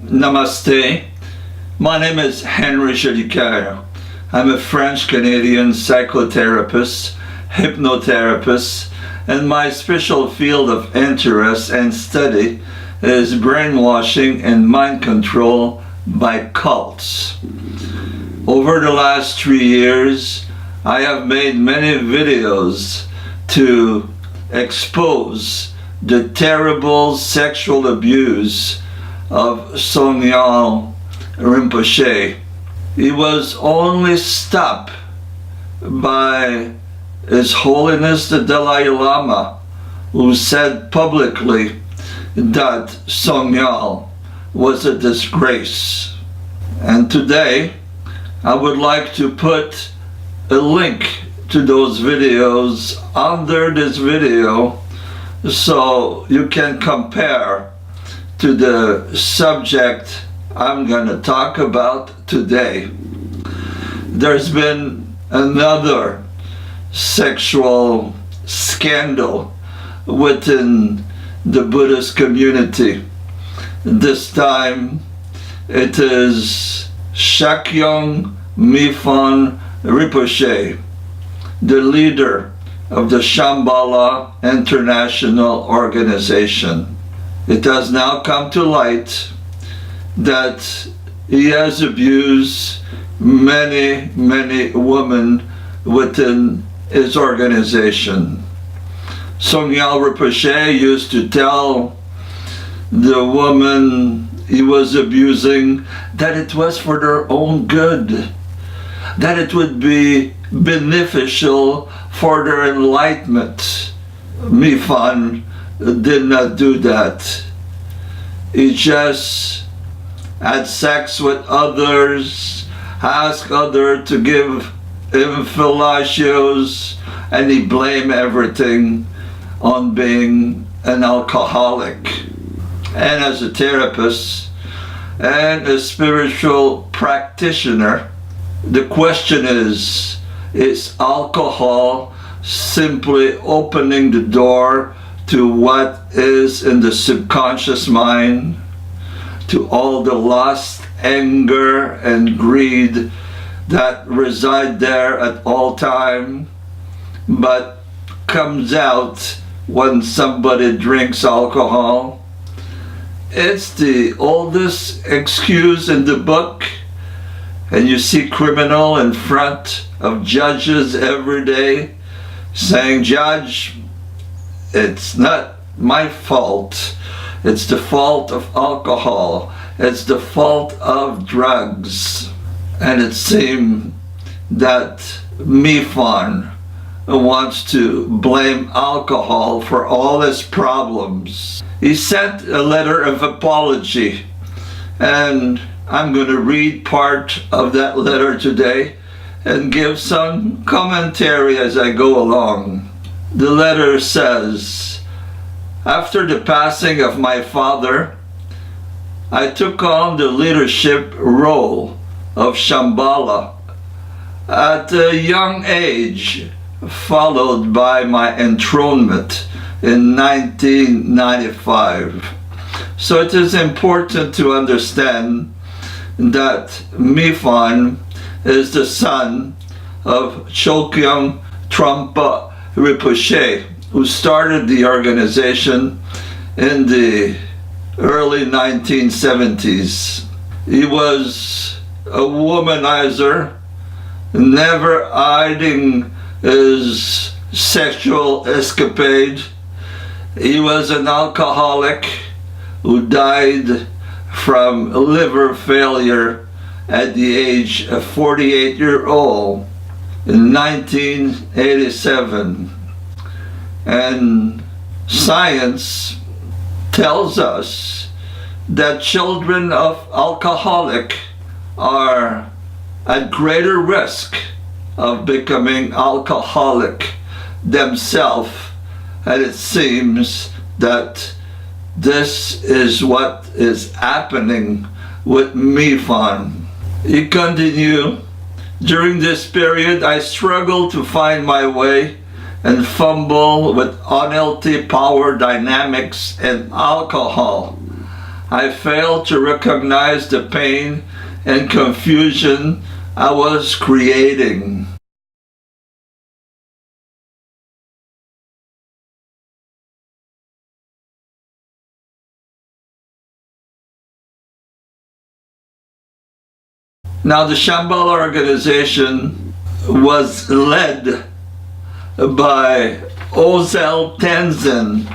Namaste. My name is Henry Jolicoeur. I'm a French-Canadian psychotherapist, hypnotherapist, and my special field of interest and study is brainwashing and mind control by cults. Over the last 3 years, I have made many videos to expose the terrible sexual abuse of Sakyong Rinpoche. He was only stopped by His Holiness the Dalai Lama, who said publicly that Sakyong was a disgrace. And today, I would like to put a link to those videos under this video so you can compare to the subject I'm going to talk about today. There's been another sexual scandal within the Buddhist community. This time it is Sakyong Miphan Rinpoche, the leader of the Shamballa international organization. It has now come to light that he has abused many women within his organization. Sakyong Rinpoche used to tell the woman he was abusing that it was for their own good, that it would be beneficial for their enlightenment. Miphan did not do that. He just had sex with others, asked others to give him fellatio, and he blamed everything on being an alcoholic. And as a therapist and a spiritual practitioner, the question is alcohol simply opening the door to what is in the subconscious mind, to all the lust, anger, and greed that reside there at all time, but comes out when somebody drinks alcohol? It's the oldest excuse in the book, and you see criminal in front of judges every day saying, "Judge, it's not my fault. It's the fault of alcohol. It's the fault of drugs." And it seems that Miphan wants to blame alcohol for all his problems. He sent a letter of apology, and I'm going to read part of that letter today and give some commentary as I go along. The letter says, "After the passing of my father, I took on the leadership role of Shamballa at a young age, followed by my enthronement in 1995. So it is important to understand that Miphan is the son of Chogyam Trungpa Rinpoche, who started the organization in the early 1970s. He was a womanizer, never hiding his sexual escapade. He was an alcoholic who died from liver failure at the age of 48-year-old in 1987. And science tells us that children of alcoholic are at greater risk of becoming alcoholic themselves, and it seems that this is what is happening with Miphan. He continued, "During this period, I struggled to find my way and fumble with unhealthy power dynamics and alcohol. I failed to recognize the pain and confusion I was creating. Now, the Shamballa organization was led by OSEL TENZIN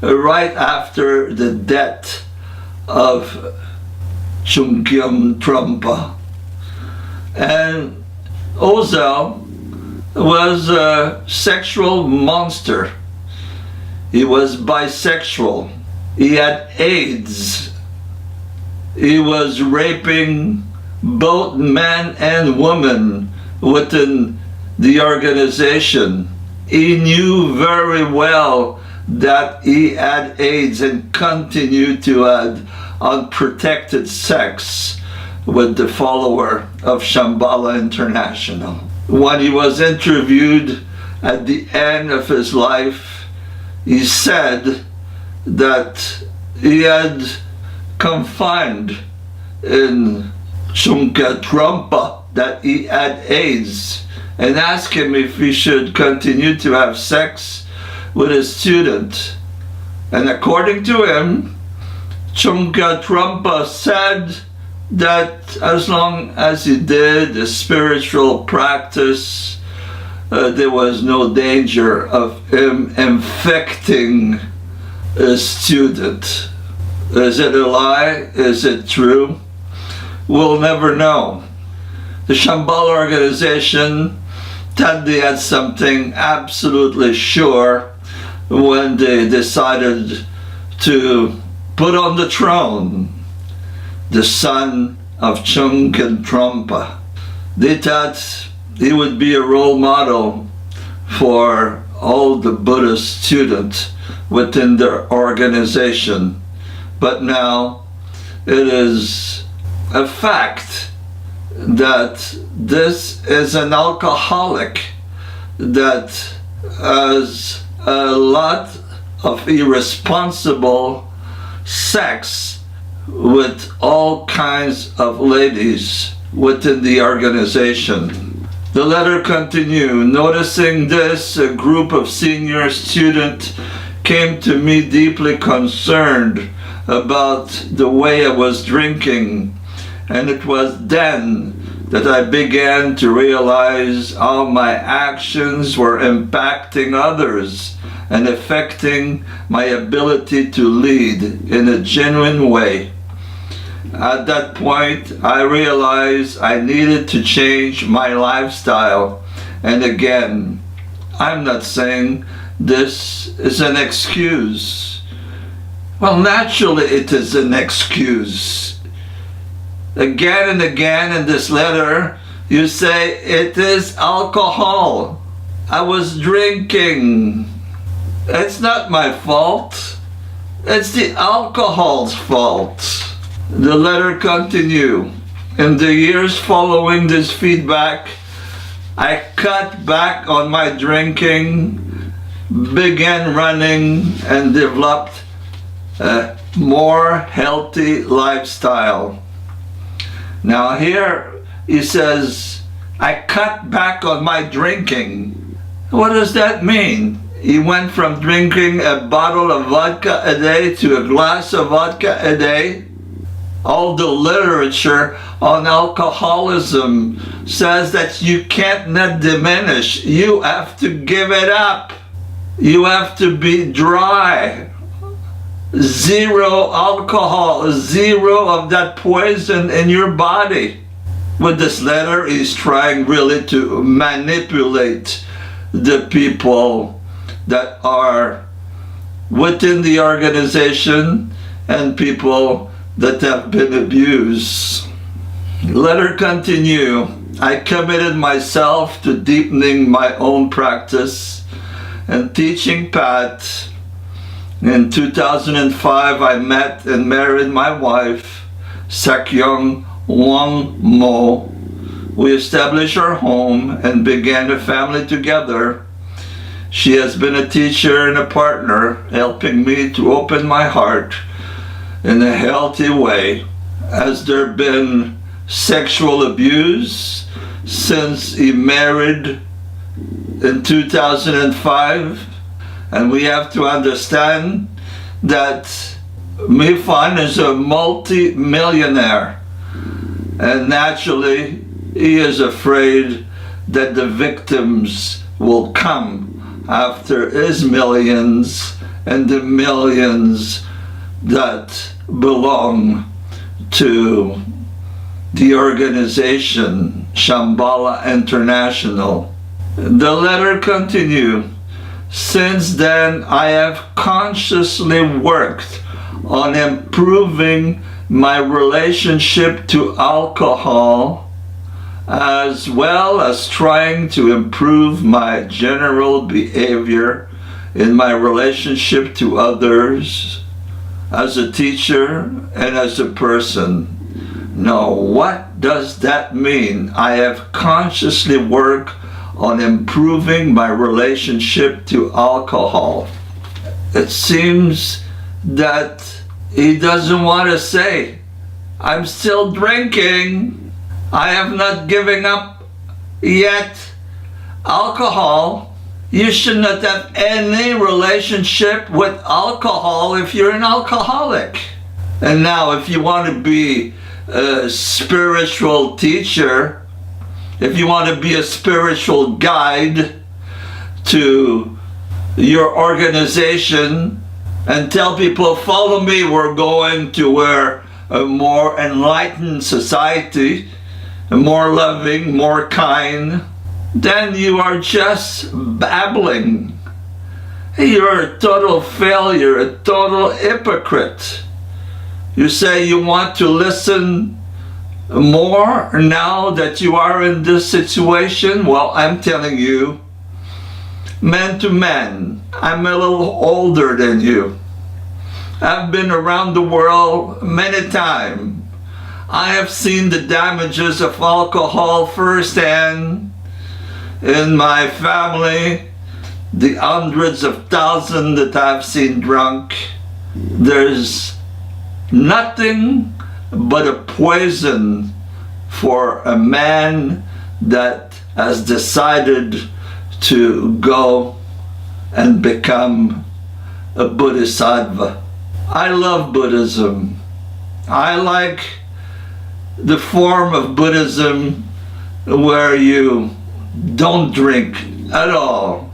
right after the death of Chogyam Trungpa. And OSEL was a sexual monster. He was bisexual. He had AIDS. He was raping both men and women within the organization. He knew very well that he had AIDS and continued to have unprotected sex with the follower of Shamballa International. When he was interviewed at the end of his life, he said that he had confined in Trungpa that he had AIDS, and asked him if he should continue to have sex with his student. And according to him, Trungpa said that as long as he did the spiritual practice, there was no danger of him infecting a student. Is it a lie? Is it true? We'll never know. The Shamballa organization thought they had something absolutely sure when they decided to put on the throne the son of Chogyam Trungpa. They thought he would be a role model for all the Buddhist students within their organization. But now it is a fact that this is an alcoholic that has a lot of irresponsible sex with all kinds of ladies within the organization. The letter continued. Noticing this, a group of senior students came to me deeply concerned about the way I was drinking. And it was then that I began to realize how my actions were impacting others and affecting my ability to lead in a genuine way. At that point, I realized I needed to change my lifestyle. And again, I'm not saying this is an excuse. Well, naturally it is an excuse. Again and again in this letter, you say it is alcohol. I was drinking. It's not my fault. It's the alcohol's fault. The letter continues. In the years following this feedback, I cut back on my drinking, began running, and developed a more healthy lifestyle. Now here he says, I cut back on my drinking. What does that mean? He went from drinking a bottle of vodka a day to a glass of vodka a day. All the literature on alcoholism says that you can't not diminish. You have to give it up. You have to be dry. Zero alcohol, zero of that poison in your body. With this letter, he's trying really to manipulate the people that are within the organization and people that have been abused. Letter continue. I committed myself to deepening my own practice and teaching path. In 2005, I met and married my wife, Sakyong Miphan. We established our home and began a family together. She has been a teacher and a partner, helping me to open my heart in a healthy way? Has there been sexual abuse since he married in 2005? And we have to understand that Miphan is a multi-millionaire, and naturally he is afraid that the victims will come after his millions and the millions that belong to the organization Shamballa International. The letter continues. Since then, I have consciously worked on improving my relationship to alcohol, as well as trying to improve my general behavior in my relationship to others, as a teacher and as a person. Now, what does that mean? I have consciously worked on improving my relationship to alcohol. It seems that he doesn't want to say, I'm still drinking. I have not given up yet. Alcohol, you should not have any relationship with alcohol if you're an alcoholic. And now if you want to be a spiritual teacher, if you want to be a spiritual guide to your organization and tell people, follow me, we're going to a more enlightened society, more loving, more kind, then you are just babbling. You're a total failure, a total hypocrite. You say you want to listen more now that you are in this situation. Well, I'm telling you, man to man, I'm a little older than you. I've been around the world many times. I have seen the damages of alcohol firsthand in my family, the hundreds of thousands that I've seen drunk. There's nothing but a poison for a man that has decided to go and become a Bodhisattva. I love Buddhism. I like the form of Buddhism where you don't drink at all,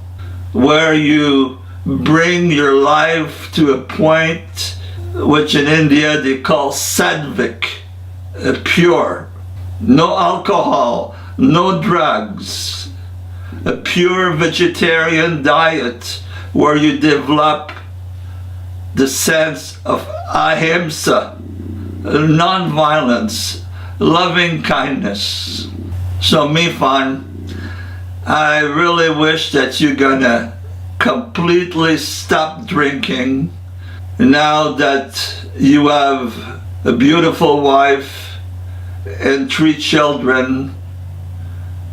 where you bring your life to a point which in India they call sattvic, pure, no alcohol, no drugs, a pure vegetarian diet where you develop the sense of ahimsa, non-violence, loving kindness. So Miphan, I really wish that you're gonna completely stop drinking now that you have a beautiful wife and 3 children.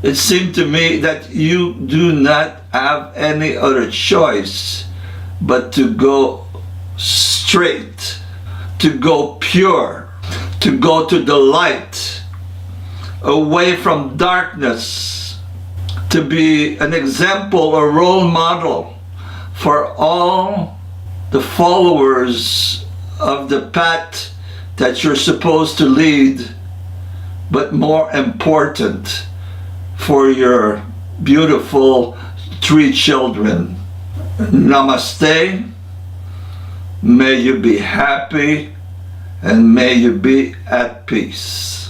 It seemed to me that you do not have any other choice but to go straight, to go pure, to go to the light, away from darkness, to be an example, a role model for all the followers of the path that you're supposed to lead, but more important, for your beautiful 3 children. Namaste. May you be happy and may you be at peace.